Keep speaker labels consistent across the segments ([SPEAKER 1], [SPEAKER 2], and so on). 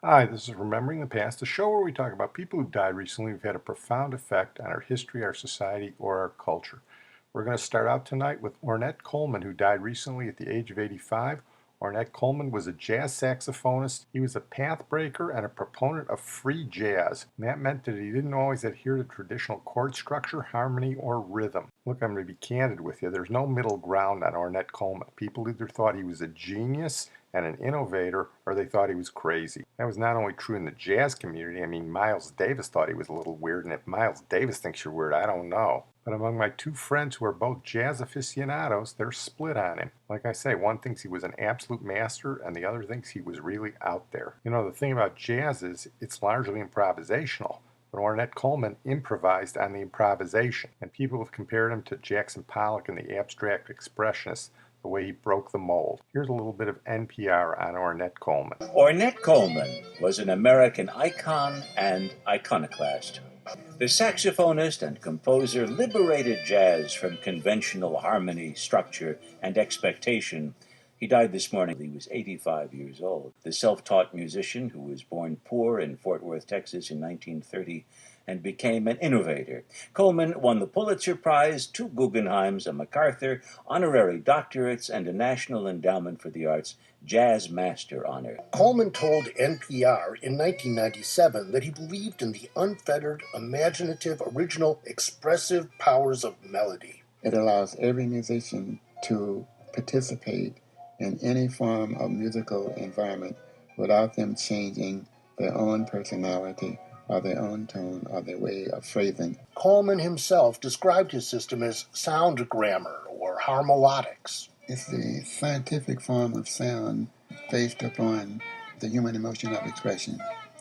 [SPEAKER 1] Hi, this is Remembering the Past, a show where we talk about people who died recently who've had a profound effect on our history, our society, or our culture. We're going to start out tonight with Ornette Coleman, who died recently at the age of 85. Ornette Coleman was a jazz saxophonist. He was a pathbreaker and a proponent of free jazz. And that meant that he didn't always adhere to traditional chord structure, harmony, or rhythm. Look, I'm going to be candid with you. There's no middle ground on Ornette Coleman. People either thought he was a genius and an innovator, or they thought he was crazy. That was not only true in the jazz community. I mean, Miles Davis thought he was a little weird, and if Miles Davis thinks you're weird, I don't know. But among my two friends who are both jazz aficionados, they're split on him. Like I say, one thinks he was an absolute master, and the other thinks he was really out there. You know, the thing about jazz is it's largely improvisational. But Ornette Coleman improvised on the improvisation, and people have compared him to Jackson Pollock and the abstract expressionists, the way he broke the mold. Here's a little bit of NPR on Ornette Coleman.
[SPEAKER 2] Ornette Coleman was an American icon and iconoclast. The saxophonist and composer liberated jazz from conventional harmony, structure, and expectation. He died this morning. He was 85 years old. The self-taught musician who was born poor in Fort Worth, Texas in 1930 and became an innovator. Coleman won the Pulitzer Prize, 2 Guggenheims, a MacArthur, honorary doctorates, and a National Endowment for the Arts Jazz Master honor.
[SPEAKER 3] Coleman told NPR in 1997 that he believed in the unfettered, imaginative, original, expressive powers of melody.
[SPEAKER 4] It allows every musician to participate in any form of musical environment without them changing their own personality or their own tone or their way of phrasing.
[SPEAKER 3] Coleman himself described his system as sound grammar or harmolodics.
[SPEAKER 4] It's the scientific form of sound based upon the human emotion of expression.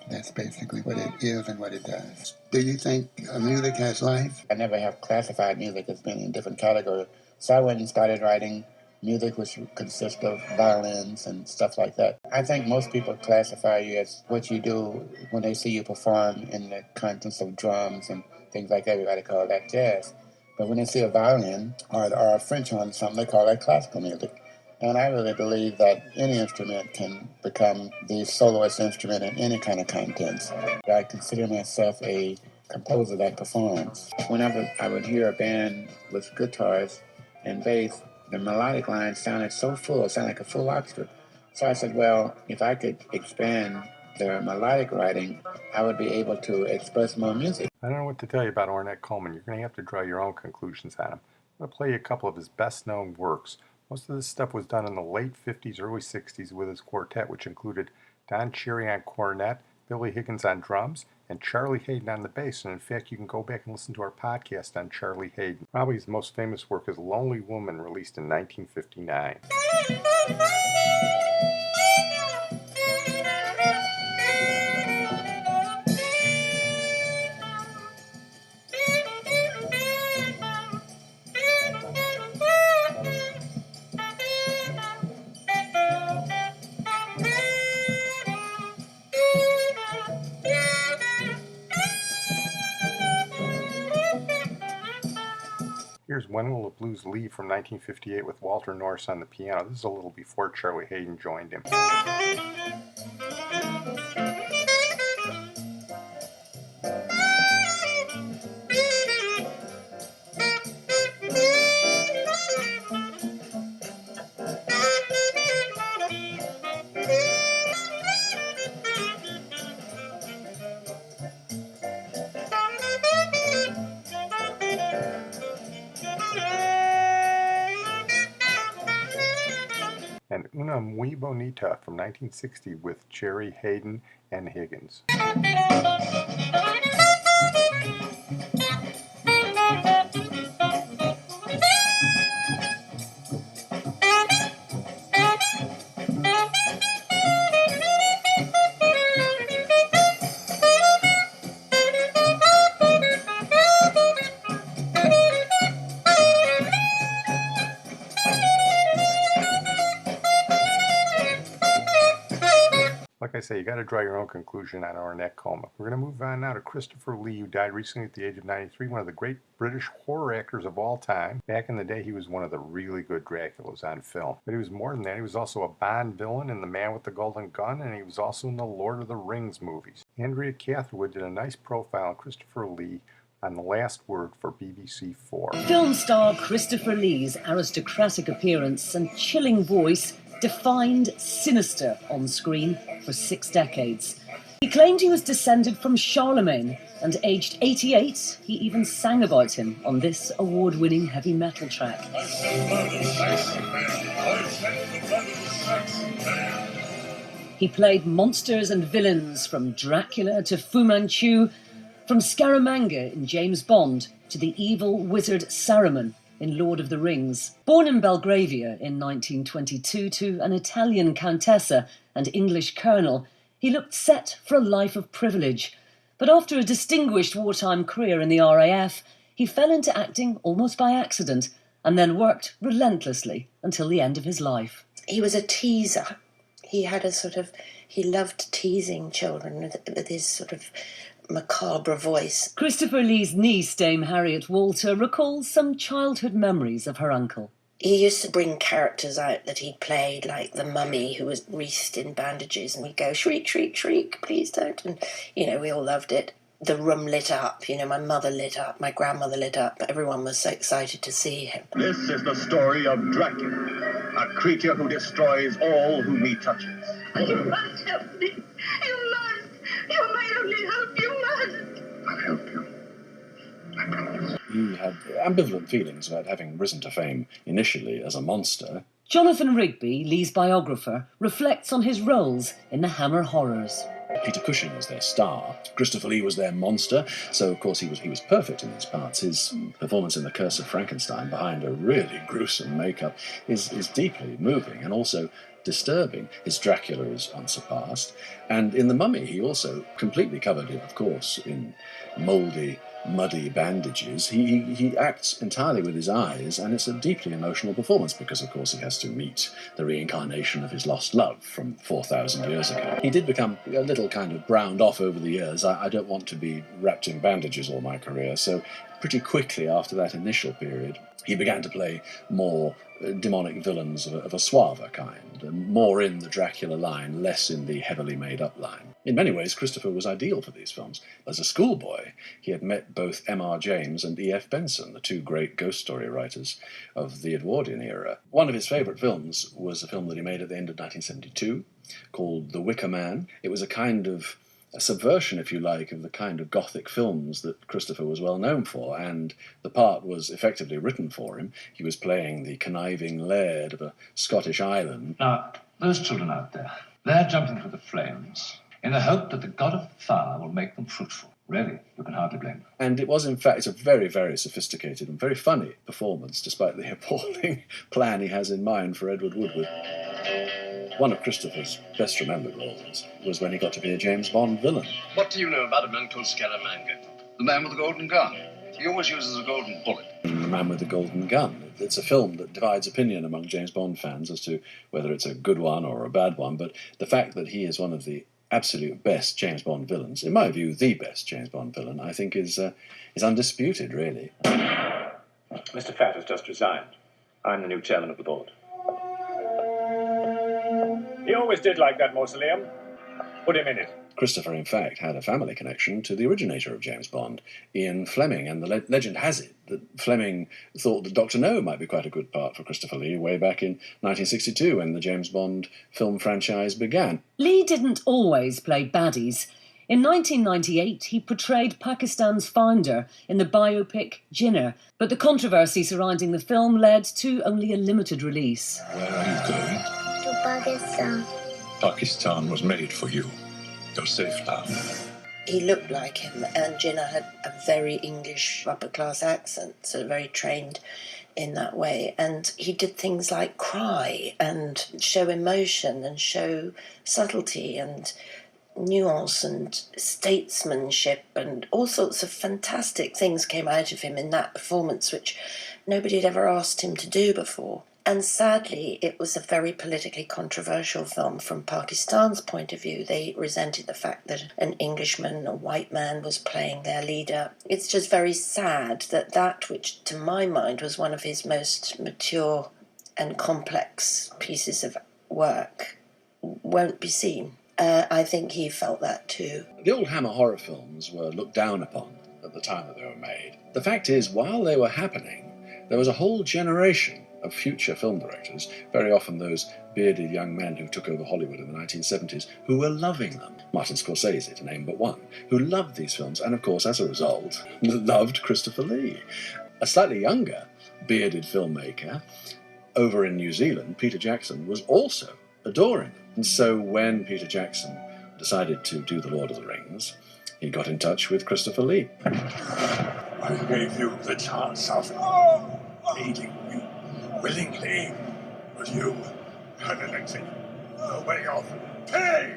[SPEAKER 4] That's basically what it is and what it does. Do you think music has life? I never have classified music as being in different categories. So I went and started writing music which consists of violins and stuff like that. I think most people classify you as what you do when they see you perform in the contents of drums and things like that. Everybody call that jazz. But when they see a violin or a French horn or something, they call that classical music. And I really believe that any instrument can become the soloist instrument in any kind of contents. I consider myself a composer that performs. Whenever I would hear a band with guitars and bass, the melodic line sounded so full, it sounded like a full orchestra. So I said, well, if I could expand their melodic writing, I would be able to express more music.
[SPEAKER 1] I don't know what to tell you about Ornette Coleman. You're going to have to draw your own conclusions on him. I'm going to play you a couple of his best-known works. Most of this stuff was done in the late 50s, early 60s with his quartet, which included Don Cherry on cornet, Billy Higgins on drums, and Charlie Haden on the bass. And in fact, you can go back and listen to our podcast on Charlie Haden. Probably his most famous work is Lonely Woman, released in 1959. Here's When Will the Blues Leave from 1958 with Walter Norris on the piano. This is a little before Charlie Haden joined him. And Una Muy Bonita from 1960 with Cherry, Hayden, and Higgins. Like I say, you got to draw your own conclusion on Ornette Coleman. We're going to move on now to Christopher Lee, who died recently at the age of 93, one of the great British horror actors of all time. Back in the day, he was one of the really good Draculas on film. But he was more than that. He was also a Bond villain in The Man with the Golden Gun, and he was also in the Lord of the Rings movies. Andrea Catherwood did a nice profile on Christopher Lee on The Last Word for BBC4.
[SPEAKER 5] Film star Christopher Lee's aristocratic appearance and chilling voice defined sinister on screen for 6 decades. He claimed he was descended from Charlemagne, and aged 88, he even sang about him on this award-winning heavy metal track. He played monsters and villains from Dracula to Fu Manchu, from Scaramanga in James Bond to the evil wizard Saruman in Lord of the Rings. Born in Belgravia in 1922 to an Italian countessa and English colonel, he looked set for a life of privilege. But after a distinguished wartime career in the RAF, he fell into acting almost by accident and then worked relentlessly until the end of his life.
[SPEAKER 6] He was a teaser. He had he loved teasing children with his sort of macabre voice.
[SPEAKER 5] Christopher Lee's niece, Dame Harriet Walter, recalls some childhood memories of her uncle.
[SPEAKER 6] He used to bring characters out that he'd played, like the mummy who was wreathed in bandages, and we'd go, shriek, shriek, shriek, please don't. And, we all loved it. The room lit up, my mother lit up, my grandmother lit up. Everyone was so excited to see him.
[SPEAKER 7] This is the story of Dracula, a creature who destroys all whom he touches.
[SPEAKER 8] You must help me. You must. You're my only hope. You must.
[SPEAKER 7] I'll help you. I promise.
[SPEAKER 9] He had ambivalent feelings about having risen to fame initially as a monster.
[SPEAKER 5] Jonathan Rigby, Lee's biographer, reflects on his roles in the Hammer horrors.
[SPEAKER 9] Peter Cushing was their star. Christopher Lee was their monster, so of course he was perfect in these parts. His performance in The Curse of Frankenstein, behind a really gruesome makeup, is deeply moving and also disturbing. His Dracula is unsurpassed, and in The Mummy he also completely covered it, of course, in mouldy, muddy bandages. He acts entirely with his eyes, and it's a deeply emotional performance because, of course, he has to meet the reincarnation of his lost love from 4,000 years ago. He did become a little kind of browned off over the years. I don't want to be wrapped in bandages all my career, so pretty quickly after that initial period, he began to play more demonic villains of a suaver kind, more in the Dracula line, less in the heavily made-up line. In many ways, Christopher was ideal for these films. As a schoolboy, he had met both M.R. James and E.F. Benson, the two great ghost story writers of the Edwardian era. One of his favourite films was a film that he made at the end of 1972 called The Wicker Man. It was a kind of a subversion, if you like, of the kind of Gothic films that Christopher was well known for, and the part was effectively written for him. He was playing the conniving laird of a Scottish island.
[SPEAKER 10] Now, those children out there, they're jumping through the flames in the hope that the god of fire will make them fruitful. Really, you can hardly blame them.
[SPEAKER 9] And it was, in fact, it's a very, very sophisticated and very funny performance, despite the appalling plan he has in mind for Edward Woodward. One of Christopher's best remembered roles was when he got to be a James Bond villain.
[SPEAKER 11] What do you know about a man called Scaramanga? The man with the golden gun. He always uses a golden bullet.
[SPEAKER 9] The Man with the Golden Gun. It's a film that divides opinion among James Bond fans as to whether it's a good one or a bad one, but the fact that he is one of the absolute best James Bond villains, in my view, the best James Bond villain, I think is undisputed, really.
[SPEAKER 12] Mr. Fatt has just resigned. I'm the new chairman of the board. He always did like that mausoleum. Put him in it.
[SPEAKER 9] Christopher, in fact, had a family connection to the originator of James Bond, Ian Fleming, and the legend has it that Fleming thought that Dr. No might be quite a good part for Christopher Lee way back in 1962 when the James Bond film franchise began.
[SPEAKER 5] Lee didn't always play baddies. In 1998, he portrayed Pakistan's founder in the biopic Jinnah, but the controversy surrounding the film led to only a limited release.
[SPEAKER 11] Where are you going?
[SPEAKER 8] To Pakistan.
[SPEAKER 11] Pakistan was made for you. You're safe now.
[SPEAKER 6] He looked like him, and Jinnah had a very English upper-class accent, so very trained in that way. And he did things like cry and show emotion and show subtlety and nuance and statesmanship, and all sorts of fantastic things came out of him in that performance which nobody had ever asked him to do before. And sadly, it was a very politically controversial film from Pakistan's point of view. They resented the fact that an Englishman, a white man, was playing their leader. It's just very sad that that, which to my mind was one of his most mature and complex pieces of work, won't be seen. I think he felt that too.
[SPEAKER 9] The old Hammer horror films were looked down upon at the time that they were made. The fact is, while they were happening, there was a whole generation of future film directors, very often those bearded young men who took over Hollywood in the 1970s, who were loving them. Martin Scorsese, to name but one, who loved these films and, of course, as a result, loved Christopher Lee. A slightly younger bearded filmmaker over in New Zealand, Peter Jackson, was also adoring them. And so when Peter Jackson decided to do The Lord of the Rings, he got in touch with Christopher Lee.
[SPEAKER 13] I gave you the chance of aiding me willingly, but you had an exit, no way of pay.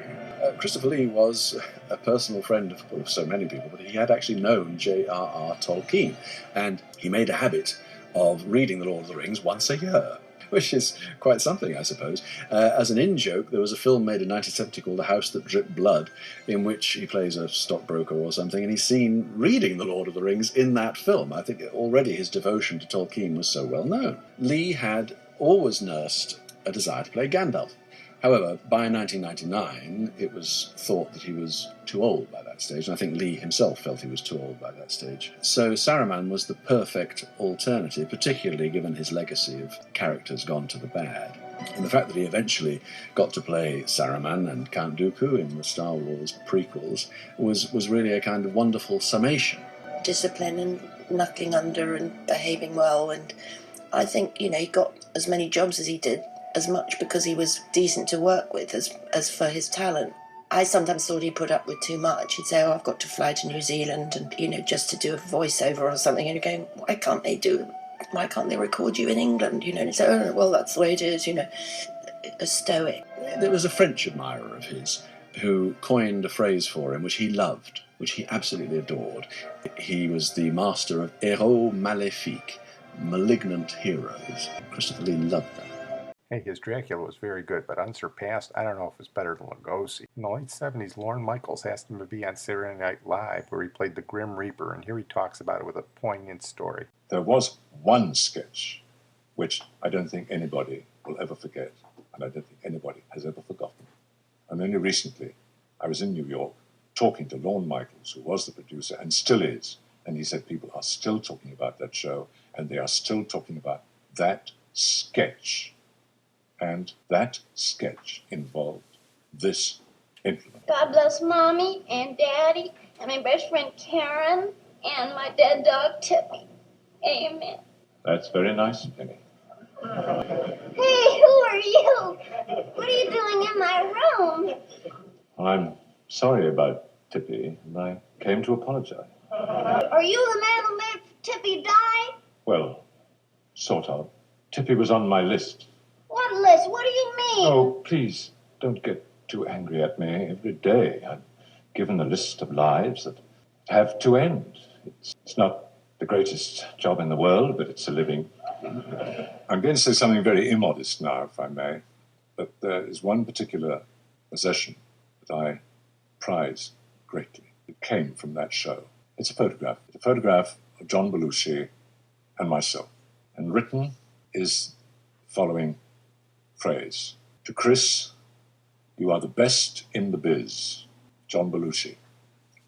[SPEAKER 9] Christopher Lee was a personal friend of so many people, but he had actually known J.R.R. Tolkien, and he made a habit of reading The Lord of the Rings once a year, which is quite something, I suppose. As an in-joke, there was a film made in 1970 called The House That Dripped Blood, in which he plays a stockbroker or something, and he's seen reading The Lord of the Rings in that film. I think already his devotion to Tolkien was so well known. Lee had always nursed a desire to play Gandalf. However, by 1999, it was thought that he was too old by that stage, and I think Lee himself felt he was too old by that stage. So Saruman was the perfect alternative, particularly given his legacy of characters gone to the bad. And the fact that he eventually got to play Saruman and Count Dooku in the Star Wars prequels was really a kind of wonderful summation.
[SPEAKER 6] Discipline and knuckling under and behaving well, and I think, he got as many jobs as he did, as much because he was decent to work with as for his talent. I sometimes thought he put up with too much. He'd say, I've got to fly to New Zealand and, just to do a voiceover or something. And you're going, why can't they record you in England? And he'd say, oh, well, that's the way it is, a stoic.
[SPEAKER 9] There was a French admirer of his who coined a phrase for him which he loved, which he absolutely adored. He was the master of héros maléfiques, malignant heroes. Christopher Lee loved that.
[SPEAKER 1] Hey, his Dracula was very good, but unsurpassed. I don't know if it's better than Lugosi. In the late 70s, Lorne Michaels asked him to be on Saturday Night Live, where he played the Grim Reaper, and here he talks about it with a poignant story.
[SPEAKER 13] There was one sketch which I don't think anybody will ever forget, and I don't think anybody has ever forgotten. And only recently, I was in New York talking to Lorne Michaels, who was the producer and still is, and he said people are still talking about that show, and they are still talking about that sketch. And that sketch involved this implement.
[SPEAKER 8] God bless Mommy and Daddy and my best friend Karen and my dead dog Tippy. Amen.
[SPEAKER 13] That's very nice, Penny.
[SPEAKER 8] Hey, who are you? What are you doing in my room?
[SPEAKER 13] I'm sorry about Tippy, and I came to apologize.
[SPEAKER 8] Are you the man who made Tippy die?
[SPEAKER 13] Well, sort of. Tippy was on my list.
[SPEAKER 8] What list? What do you mean?
[SPEAKER 13] Oh, please, don't get too angry at me. Every day I'm given a list of lives that have to end. It's not the greatest job in the world, but it's a living. I'm going to say something very immodest now, if I may, but there is one particular possession that I prize greatly. It came from that show. It's a photograph. It's a photograph of John Belushi and myself. And written is the following phrase. To Chris, you are the best in the biz. John Belushi,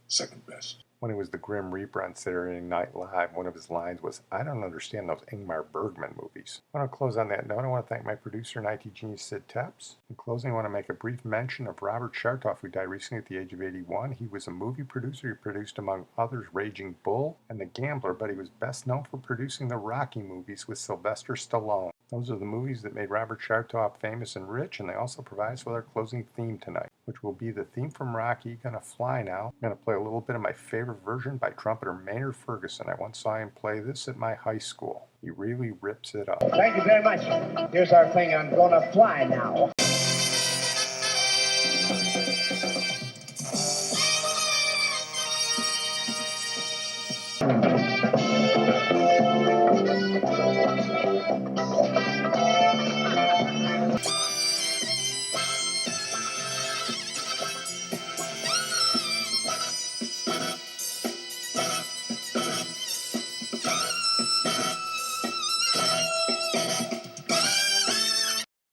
[SPEAKER 13] second best.
[SPEAKER 1] When he was the Grim Reaper on Saturday Night Live, one of his lines was, I don't understand those Ingmar Bergman movies. I want to close on that note. I want to thank my producer and IT genius, Sid Tepps. In closing, I want to make a brief mention of Robert Chartoff, who died recently at the age of 81. He was a movie producer. He produced, among others, Raging Bull and The Gambler, but he was best known for producing the Rocky movies with Sylvester Stallone. Those are the movies that made Robert Chartoff famous and rich, and they also provide us with our closing theme tonight, which will be the theme from Rocky, Gonna Fly Now. I'm going to play a little bit of my favorite version by trumpeter Maynard Ferguson. I once saw him play this at my high school. He really rips it up.
[SPEAKER 14] Thank you very much. Here's our thing, I'm Gonna Fly Now.